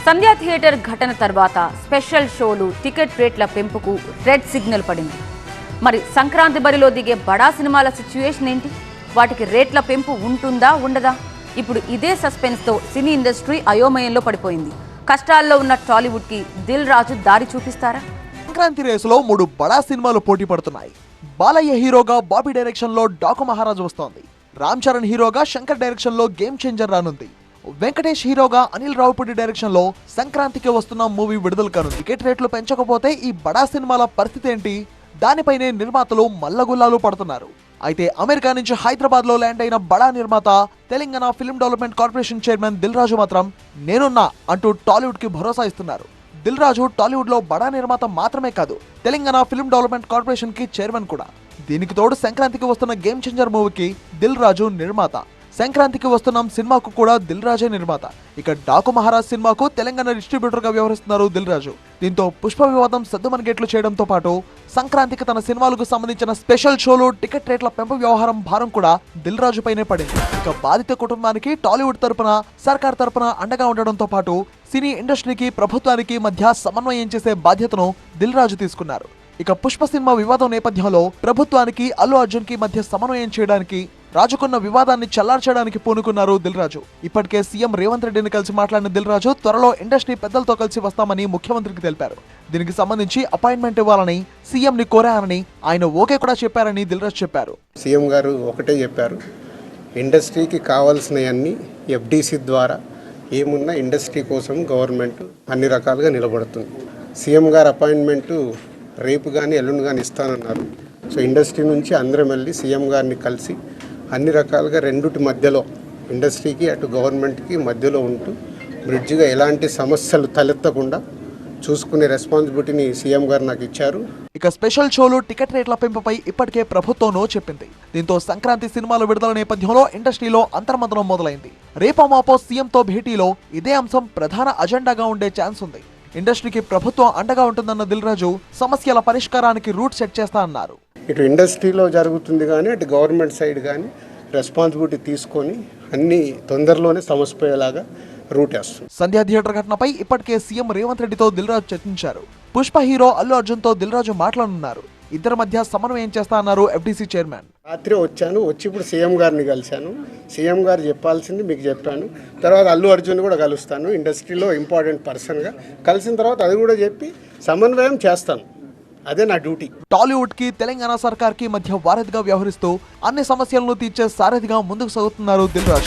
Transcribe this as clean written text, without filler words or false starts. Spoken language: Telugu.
సంధ్యా థియేటర్ ఘటన తర్వాత స్పెషల్ షోలు టికెట్ రేట్ల పెంపుకు రెడ్ సిగ్నల్ పడింది. మరి సంక్రాంతి బరిలో దిగే బడా సినిమాల సిచ్యువేషన్ ఏంటి? వాటికి రేట్ల పెంపు ఉంటుందా ఉండదా? ఇప్పుడు ఇదే సస్పెన్స్తో సినీ ఇండస్ట్రీ అయోమయంలో పడిపోయింది. కష్టాల్లో ఉన్న టాలీవుడ్కి దిల్ రాజు దారి చూపిస్తారా? సంక్రాంతి రేసులో 3 బడా సినిమాలు పోటీ పడుతున్నాయి. బాలయ్య హీరోగా బాబీ డైరెక్షన్లో డాకు మహారాజ్ వస్తోంది. రామ్ చరణ్ హీరోగా శంకర్ డైరెక్షన్లో గేమ్ చేంజర్ రానుంది. వెంకటేష్ హీరోగా అనిల్ రావుపూడి డైరెక్షన్లో సంక్రాంతికి వస్తున్న మూవీ విడుదల కానుంది. టికెట్ రేట్లు పెంచకపోతే ఈ బడా సినిమాల పరిస్థితి ఏంటి? దానిపైనే నిర్మాతలు మల్లగుల్లాలు పడుతున్నారు. అయితే అమెరికా నుంచి హైదరాబాద్లో ల్యాండ్ అయిన బడా నిర్మాత Telangana film development corporation chairman Dil Raju మాత్రం నేనున్నా అంటూ టాలీవుడ్కి భరోసా ఇస్తున్నారు. దిల్ రాజు టాలీవుడ్లో బడా నిర్మాత మాత్రమే కాదు, తెలంగాణ ఫిల్మ్ డెవలప్మెంట్ కార్పొరేషన్ కి చైర్మన్ కూడా. దీనికి తోడు సంక్రాంతికి వస్తున్న గేమ్ చేంజర్ మూవీకి దిల్ రాజు నిర్మాత. సంక్రాంతికి వస్తున్న సినిమాకు కూడా దిల్ రాజే నిర్మాత. ఇక డాకు మహారాజ్ సినిమాకు తెలంగాణ డిస్ట్రిబ్యూటర్ గా వ్యవహరిస్తున్నారు దిల్ రాజు. దీంతో పుష్ప వివాదం సద్దుమణిగేట్లు చేయడంతో పాటు సంక్రాంతికి తన సినిమాలకు సంబంధించిన స్పెషల్ షోలు టికెట్ రేట్ల పెంపు వ్యవహారం భారం కూడా దిల్ రాజు పైనే పడింది. ఇక బాధిత కుటుంబానికి టాలీవుడ్ తరపున సర్కార్ తరపున అండగా ఉండడంతో పాటు సినీ ఇండస్ట్రీకి ప్రభుత్వానికి మధ్య సమన్వయం చేసే బాధ్యతను దిల్ రాజు తీసుకున్నారు. ఇక పుష్ప సినిమా వివాదం నేపథ్యంలో ప్రభుత్వానికి అల్లు అర్జున్ కి మధ్య సమన్వయం చేయడానికి రాజుకున్న వివాదాన్ని చల్లార్చడానికి పూనుకున్నారు దిల్ రాజు. ఇప్పటికే సీఎం రేవంత్ రెడ్డిని కలిసి మాట్లాడిన దిల్ రాజు త్వరలో ఇండస్ట్రీ పెద్దలతో కలిసి వస్తామని ముఖ్యమంత్రికి తెలిపారు. దీనికి సంబంధించి అపాయింట్మెంట్ ఇవ్వాలని సీఎం ని కోరారని, ఆయన ఓకే కూడా చెప్పారని దిల్ రాజు చెప్పారు. సీఎం గారు ఒకటే చెప్పారు, ఇండస్ట్రీకి కావాల్సినవన్నీ ఎఫ్డీసీ ద్వారా ఏమున్నా ఇండస్ట్రీ కోసం గవర్నమెంట్ అన్ని రకాలుగా నిలబడుతుంది. సీఎం గారు అపాయింట్మెంటు రేపు కానీ ఎల్లుండి కానీ ఇస్తానన్నారు. సో ఇండస్ట్రీ నుంచి అందరం వెళ్ళి సీఎం గారిని కలిసి అన్ని రకాలుగా రెండుటి మధ్యలో ఇండస్ట్రీకి అటు గవర్నమెంట్కి మధ్యలో ఉంటూ బ్రిడ్జిగా ఎలాంటి సమస్యలు తలెత్తకుండా చూసుకునే రెస్పాన్సిబిలిటీని సీఎం గారు నాకు ఇచ్చారు. ఇక స్పెషల్ షోలు టికెట్ రేట్ల పెంపుపై ఇప్పటికే ప్రభుత్వం నో చెప్పింది. దీంతో సంక్రాంతి సినిమాలు విడుదల నేపథ్యంలో ఇండస్ట్రీలో అంతర్మథనం మొదలైంది. రేపో మాపో సీఎంతో భేటీలో ఇదే అంశం ప్రధాన అజెండాగా ఉండే ఛాన్స్ ఉంది. ఇండస్ట్రీకి ప్రభుత్వం అండగా ఉంటుందన్న దిల్ రాజు సమస్యల పరిష్కారానికి రూట్ సెట్ చేస్తా అన్నారు. ఇటు ఇండస్ట్రీలో జరుగుతుంది కానీ అటు గవర్నమెంట్ సైడ్ కానీ రెస్పాన్సిబిలిటీ తీసుకొని అన్ని తొందరలోనే సమస్యపోయేలాగా రూట్ వేస్తుంది. సంధ్యా థియేటర్ ఘటనపై ఇప్పటికే సీఎం రేవంత్ రెడ్డితో దిల్ రాజు చర్చించారు. పుష్ప హీరో అల్లు అర్జున్ తో దిల్ రాజు మాట్లాడనున్నారు. ఇద్దరి మధ్య సమన్వయం చేస్తా అన్నారు ఎఫ్డీసీ చైర్మన్. రాత్రి వచ్చి ఇప్పుడు సీఎం గారిని కలిశాను. సీఎం గారు చెప్పాల్సింది మీకు చెప్పాను. తర్వాత అల్లు అర్జున్ కూడా కలుస్తాను, ఇండస్ట్రీలో ఇంపార్టెంట్ పర్సన్గా. కలిసిన తర్వాత అది కూడా చెప్పి సమన్వయం చేస్తాను. అదే నా డ్యూటీ. టాలీవుడ్ కి తెలంగాణ సర్కార్ కి మధ్య వారధిగా వ్యవహరిస్తూ అన్ని సమస్యలను తీర్చే సారథిగా ముందుకు సాగుతున్నారు దిల్ రాజు.